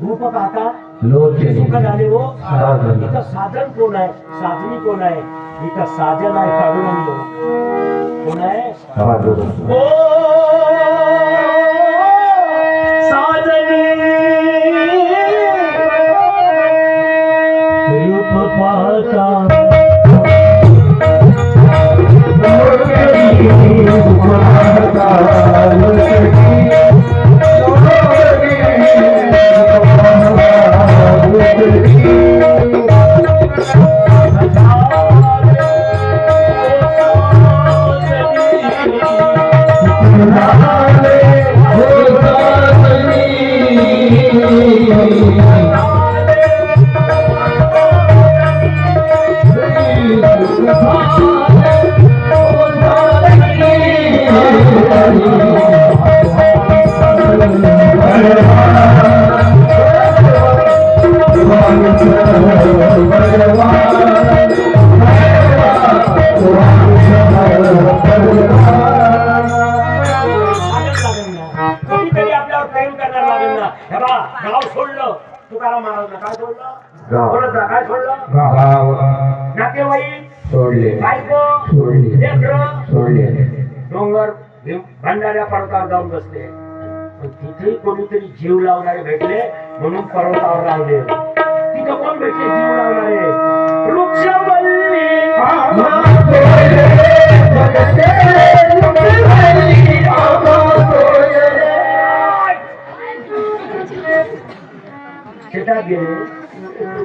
रूप पाहता लोचने सुख झाले हो. साधन. इथं साधन कोण आहे, साधनी कोण आहे? इथं साजन आहे पांडुरंग. कोण आहे? पांडुरंग. ओ साजनी रूप पाहता कधीतरी आपल्यावर प्रेम करणार लागेल ना. हे बा गाव सोडलं तुकाराम महाराज काय सोडलं, बोलत जा, काय सोडलं? गाव नातेवाईक सोडले, बायको सोडले, लेकरं सोडले. डोंगर भंडाऱ्या पर्वतावर जाऊन बसले. पण तिथे कोणीतरी जीव लावणारे भेटले म्हणून पर्वतावर राहिले. तिथं कोण भेटले जीव लावणारे? वृक्षवल्ली शेतात गेले.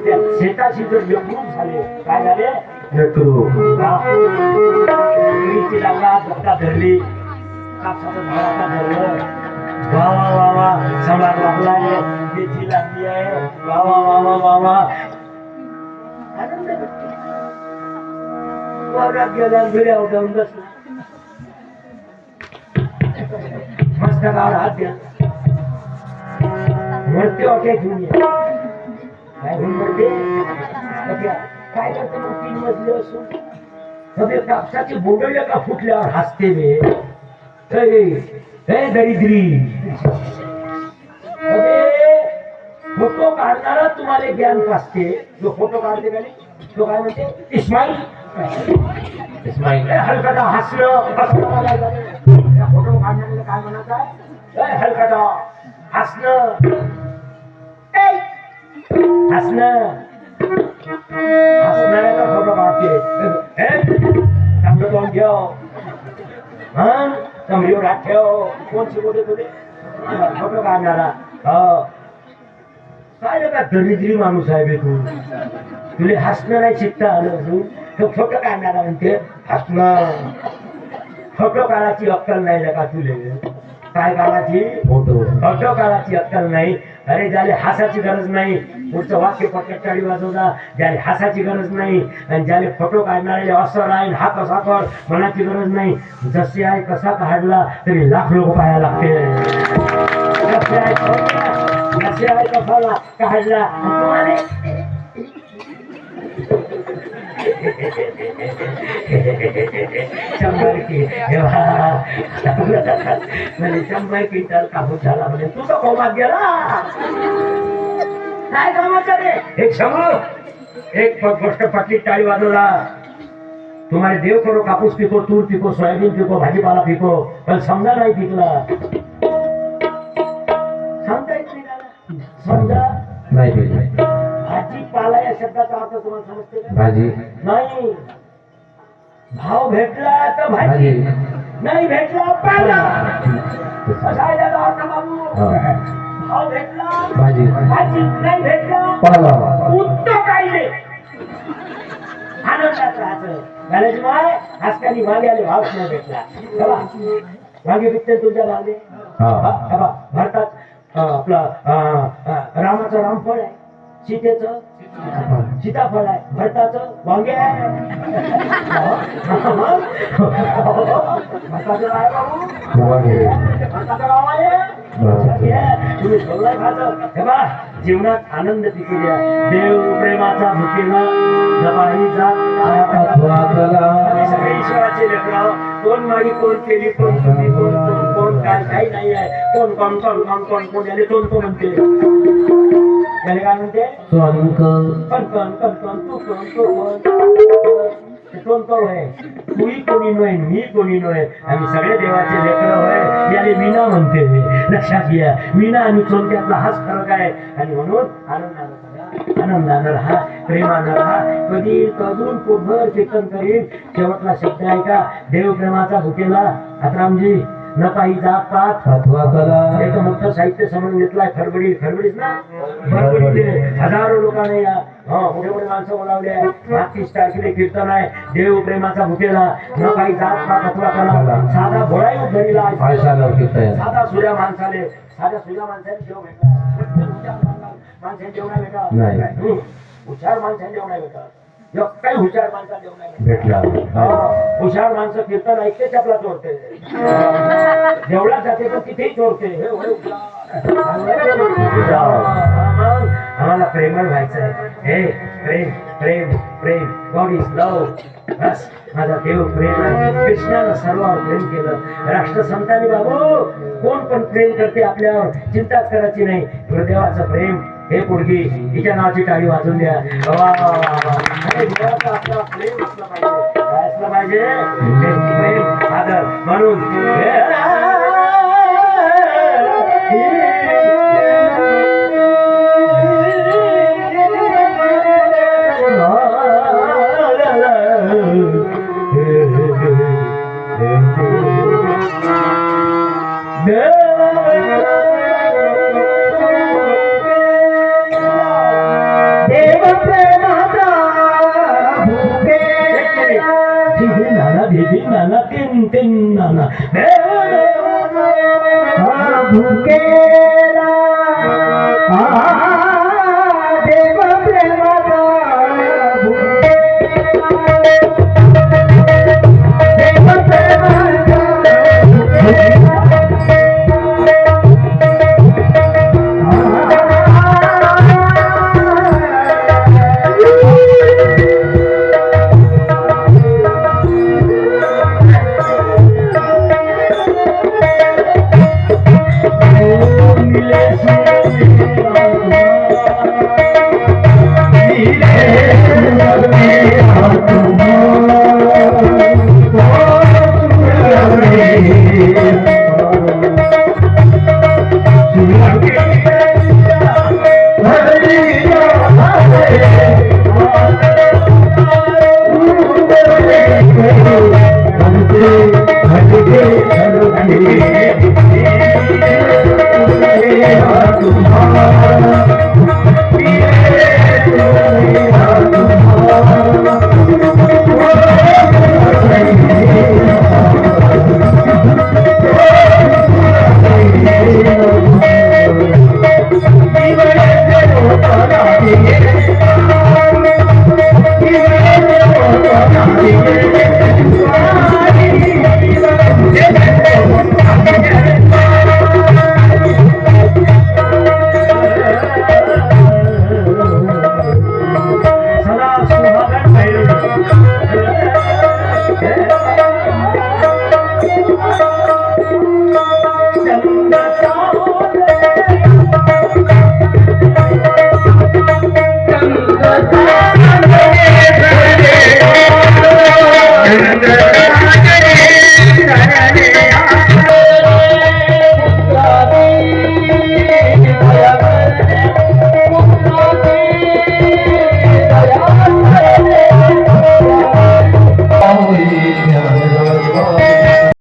त्या शेताशी जर व्यक्रूप झाले. काय झाले? केळीची लागला धक्का धरली, कापसाचं झाडाला धरलं. वा वा वा वा समाज लागलाय, त्याची लागली आहे. वा वा वा वा वा वा आनंद भेटतो. वावरात गेल्या भिड्यावर जाऊन बसला. मस्तकावर हात द्या, मरते वाटे घेऊन या. काय घेऊन मरते? काय करतो मग? 3 मजले असून मध्ये कापसाचे बोंडल्या का फुटल्यावर हसते वे. दरिद्री फोटो काढणारा तुम्हाला ज्ञान पासते. जो फोटो काढते का नाही तो काय म्हणते? इस्माईल इस्माईल हलकटा हसणं. फोटो काढणाऱ्याला काय म्हणत आहे? हलकटा हसणं, हसणं. हसणाऱ्याचा फोटो काढते. चांगलं तोंड ठेव, कमरीवर हात ठेव. कोण शिकवते तुले? फोटो काढणारा. काय का दरिद्री माणूस आहे बे तू. तुले हसणं नाही शिकता आलं अजून. तो फोटो काढणारा म्हणते हसणं. फोटो काढायची अक्कल नाही का तुले? काय काढायची? फोटो काढायची अक्कल नाही. अरे ज्याला हसायची गरज नाही, पुढचं वाक्य पक्क्यात टाळी वाजवता. ज्याला हसायची गरज नाही आणि ज्याला फोटो काढणारे असं राहील हा कसा कर म्हणायची गरज नाही. जसे आहे कसा काढला तरी लाख लोक पाहायला लागते. जसे आहे कसा काढला शंभर क्विंटल कापूस झाला म्हणजे तू तर कोमात गेला. काय कामाचं रे? एक समोर एक गोष्ट पटली टाळी वाजवला. तुम्हाला देव करो कापूस पिको, तूर पिको, सोयाबीन पिको, भाजीपाला पिको, पण समजा नाही पिकला. समजा येत नाही त्याला. समजा नाही. भाजीपाला या शब्दाचा अर्थ तुम्हाला समजते का? भाजी नाही. भाव भेटला तर भाजी, नाही भेटला पाला. असा आहे त्याचा अर्थ बाबू. भाव भेटला भाजी, भाजी, नाही भेटला पाला. उत्तर काढले. आनंदात राहतं. घालायची माय आजकाली मागे आले, भावच नाही भेटला. मागे पिकते तुमच्या मागे. भारतात आपलं रामाचं रामफळ आहे, सीतेचं सीताफळ आहे, भरताचं वांगे आहे. भरताचं काय बाबू? भरताचं गाव आहे. तुम्ही सगळं खायचं. हे बा जीवनात आनंद टिकू द्या. देव प्रेमाचा भुकेला जपाईचा सगळे ईश्वराचे लेकरं. कोण मागी कोण केली, कोण तुम्ही, कोण कोण कोण काय काही नाही आहे. कोण कोण कोण कोण कोण कोण याले कोण तो म्हणते. त्याला काय म्हणते कणकण कणकण कणकण तू कण तो कोण होय तूही कोणी नव्हे मी कोणी नव्हे आम्ही सगळे देवाचे लेकर होय याले मीना म्हणते लक्षात घ्या मीना आणि चोंट्यातला हाच फरक आहे आणि म्हणून आनंदानं राहा प्रेमानं राहा कधी तजून पोटभर कीर्तन करीन शेवटला शब्द आहे का देव प्रेमाचा भुकेला आत्रामजी न काही जात पात अथवा कला एक मोठं साहित्य समजून घेतलाय खडबडीच ना खडबडीचे हजारो लोकांनी मोठे मोठे माणसं बोलावले 30 तारखेला कीर्तन आहे देव प्रेमाचा भुकेला न काही जात पात अथवा कला साधा भोळाही उद्धरीला आयसा लौकिक आहे साध्या सुऱ्या माणसाने देव भेटला माणसाने देव नाही भेटा नाही. हुशार माणसाने देव नाही भेटा काही हुशार माणसा देव नाही भेटला हुशार माणसं कीर्तन ऐकतेच आपला चोरते देवळात जाते पण तिथेही चोरते हे आम्हाला प्रेमळ व्हायचं आहे हे प्रेम प्रेम प्रेम गॉड इज लव बस माझा देव प्रेम आहे कृष्णानं सर्वांवर प्रेम केलं राष्ट्रसंतांनी बाबू कोण पण प्रेम करते आपल्यावर चिंताच करायची नाही गुरुदेवाचं प्रेम हे पोरगी तिच्या नावाची टाळी वाजून द्या वा वा वा वा हे देवाचं आपलं प्रेम असलं पाहिजे काय असलं पाहिजे प्रेम आदर म्हणून नाना तीन तीन नाना भूके